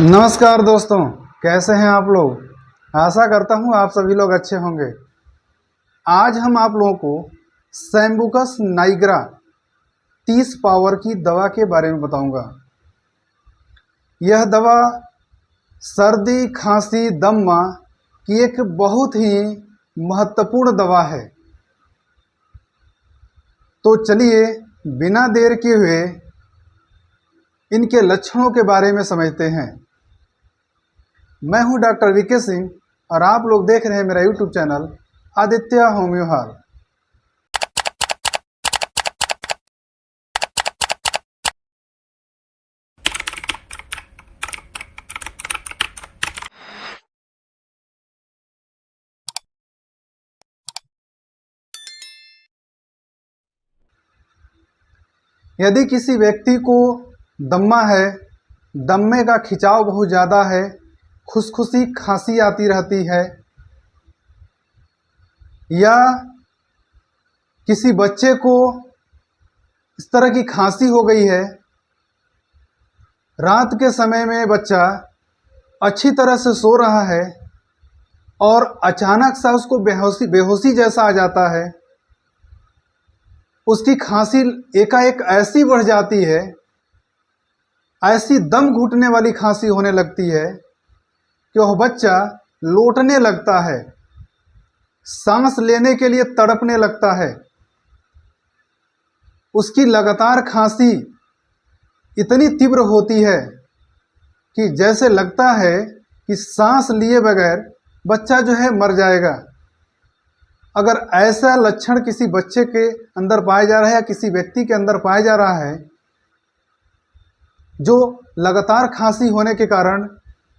नमस्कार दोस्तों, कैसे हैं आप लोग। आशा करता हूं आप सभी लोग अच्छे होंगे। आज हम आप लोगों को सैम्बुकस नाइग्रा 30 पावर की दवा के बारे में बताऊंगा। यह दवा सर्दी, खांसी, दमा की एक बहुत ही महत्वपूर्ण दवा है। तो चलिए बिना देर किए हुए इनके लक्षणों के बारे में समझते हैं। मैं हूं डॉक्टर वीके सिंह और आप लोग देख रहे हैं मेरा यूट्यूब चैनल आदित्य होम्यो हाल। यदि किसी व्यक्ति को दम्मा है, दम्मे का खिंचाव बहुत ज़्यादा है, खुसखुसी खांसी आती रहती है, या किसी बच्चे को इस तरह की खांसी हो गई है, रात के समय में बच्चा अच्छी तरह से सो रहा है और अचानक सा उसको बेहोशी जैसा आ जाता है, उसकी खांसी एकाएक ऐसी बढ़ जाती है, ऐसी दम घुटने वाली खांसी होने लगती है कि वह बच्चा लोटने लगता है, सांस लेने के लिए तड़पने लगता है। उसकी लगातार खांसी इतनी तीव्र होती है कि जैसे लगता है कि सांस लिए बगैर बच्चा जो है मर जाएगा। अगर ऐसा लक्षण किसी बच्चे के अंदर पाया जा रहा है या किसी व्यक्ति के अंदर पाया जा रहा है जो लगातार खांसी होने के कारण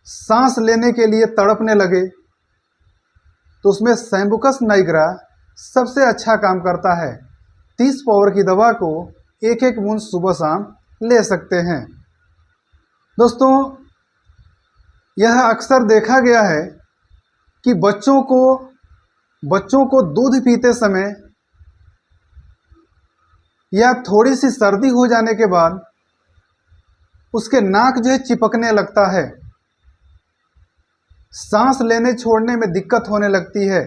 सांस लेने के लिए तड़पने लगे, तो उसमें सैम्बुकस नाइग्रा सबसे अच्छा काम करता है। 30 पावर की दवा को एक एक बूंद सुबह शाम ले सकते हैं। दोस्तों, यह अक्सर देखा गया है कि बच्चों को दूध पीते समय या थोड़ी सी सर्दी हो जाने के बाद उसके नाक जो है चिपकने लगता है, सांस लेने छोड़ने में दिक्कत होने लगती है।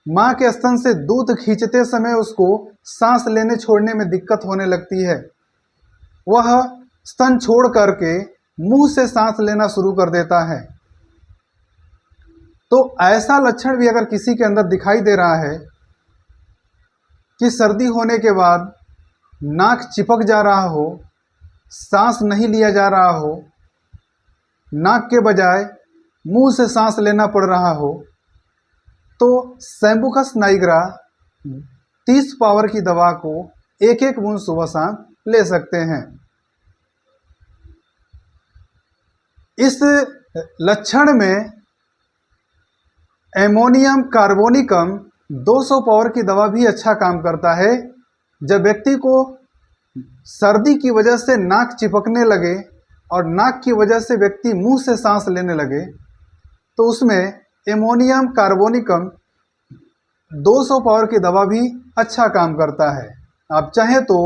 माँ के स्तन से दूध खींचते समय उसको सांस लेने छोड़ने में दिक्कत होने लगती है। वह स्तन छोड़ करके मुंह से सांस लेना शुरू कर देता है। तो ऐसा लक्षण भी अगर किसी के अंदर दिखाई दे रहा है कि सर्दी होने के बाद नाक चिपक जा रहा हो, सांस नहीं लिया जा रहा हो, नाक के बजाय मुंह से सांस लेना पड़ रहा हो, तो सैम्बुकस नाइग्रा 30 पावर की दवा को एक एक बूंद सुबह शाम ले सकते हैं। इस लक्षण में एमोनियम कार्बोनिकम 200 पावर की दवा भी अच्छा काम करता है। जब व्यक्ति को सर्दी की वजह से नाक चिपकने लगे और नाक की वजह से व्यक्ति मुंह से सांस लेने लगे, तो उसमें एमोनियम कार्बोनिकम 200 पावर की दवा भी अच्छा काम करता है। आप चाहें तो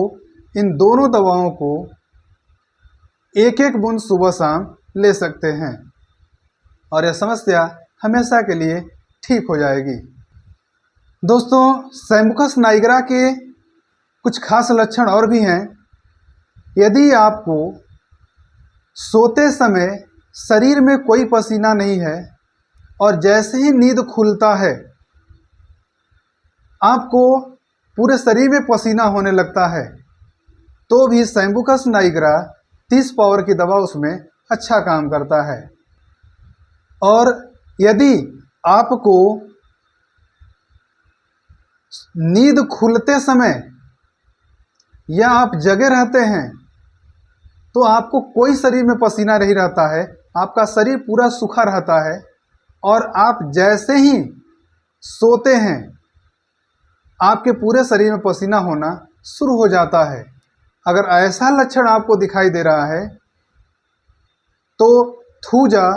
इन दोनों दवाओं को एक एक बूंद सुबह शाम ले सकते हैं और यह समस्या हमेशा के लिए ठीक हो जाएगी। दोस्तों, सैम्बुकस नाइग्रा के कुछ खास लक्षण और भी हैं। यदि आपको सोते समय शरीर में कोई पसीना नहीं है और जैसे ही नींद खुलता है आपको पूरे शरीर में पसीना होने लगता है, तो भी सैम्बुकस नाइग्रा 30 पावर की दवा उसमें अच्छा काम करता है। और यदि आपको नींद खुलते समय या आप जगे रहते हैं तो आपको कोई शरीर में पसीना नहीं रहता है, आपका शरीर पूरा सूखा रहता है और आप जैसे ही सोते हैं आपके पूरे शरीर में पसीना होना शुरू हो जाता है। अगर ऐसा लक्षण आपको दिखाई दे रहा है तो थूजा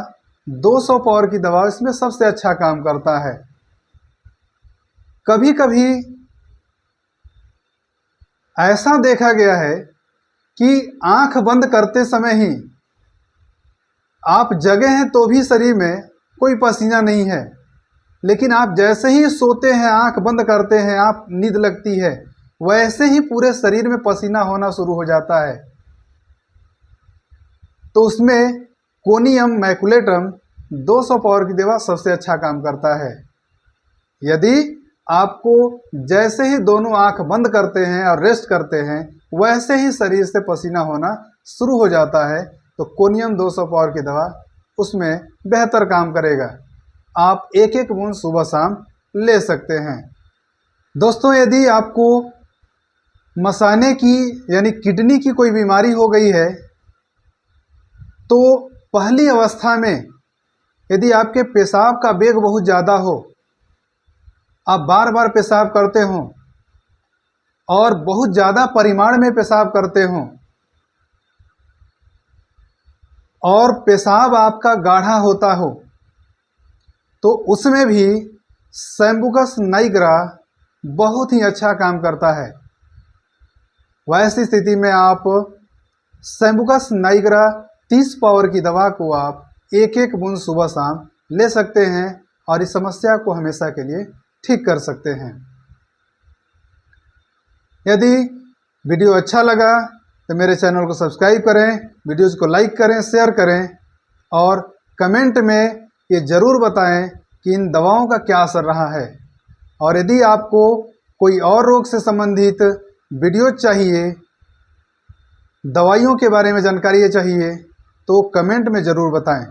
200 पावर की दवा इसमें सबसे अच्छा काम करता है। कभी कभी ऐसा देखा गया है कि आंख बंद करते समय ही आप जगे हैं तो भी शरीर में कोई पसीना नहीं है, लेकिन आप जैसे ही सोते हैं, आंख बंद करते हैं, आप नींद लगती है, वैसे ही पूरे शरीर में पसीना होना शुरू हो जाता है। तो उसमें कोनियम मैकुलेटम 200 पावर की दवा सबसे अच्छा काम करता है। यदि आपको जैसे ही दोनों आंख बंद करते हैं और रेस्ट करते हैं, वैसे ही शरीर से पसीना होना शुरू हो जाता है, तो कोनियम 200 पावर की दवा उसमें बेहतर काम करेगा। आप एक एक बूंद सुबह शाम ले सकते हैं। दोस्तों, यदि आपको मसाने की यानी किडनी की कोई बीमारी हो गई है, तो पहली अवस्था में यदि आपके पेशाब का वेग बहुत ज़्यादा हो, आप बार बार पेशाब करते हों और बहुत ज़्यादा परिमाण में पेशाब करते हों और पेशाब आपका गाढ़ा होता हो, तो उसमें भी सैम्बुकस नाइग्रा बहुत ही अच्छा काम करता है। वैसी स्थिति में आप सैम्बुकस नाइग्रा 30 पावर की दवा को आप एक एक बूंद सुबह शाम ले सकते हैं और इस समस्या को हमेशा के लिए ठीक कर सकते हैं। यदि वीडियो अच्छा लगा तो मेरे चैनल को सब्सक्राइब करें, वीडियोज़ को लाइक करें, शेयर करें और कमेंट में ये ज़रूर बताएं कि इन दवाओं का क्या असर रहा है। और यदि आपको कोई और रोग से संबंधित वीडियो चाहिए, दवाइयों के बारे में जानकारी चाहिए, तो कमेंट में ज़रूर बताएं।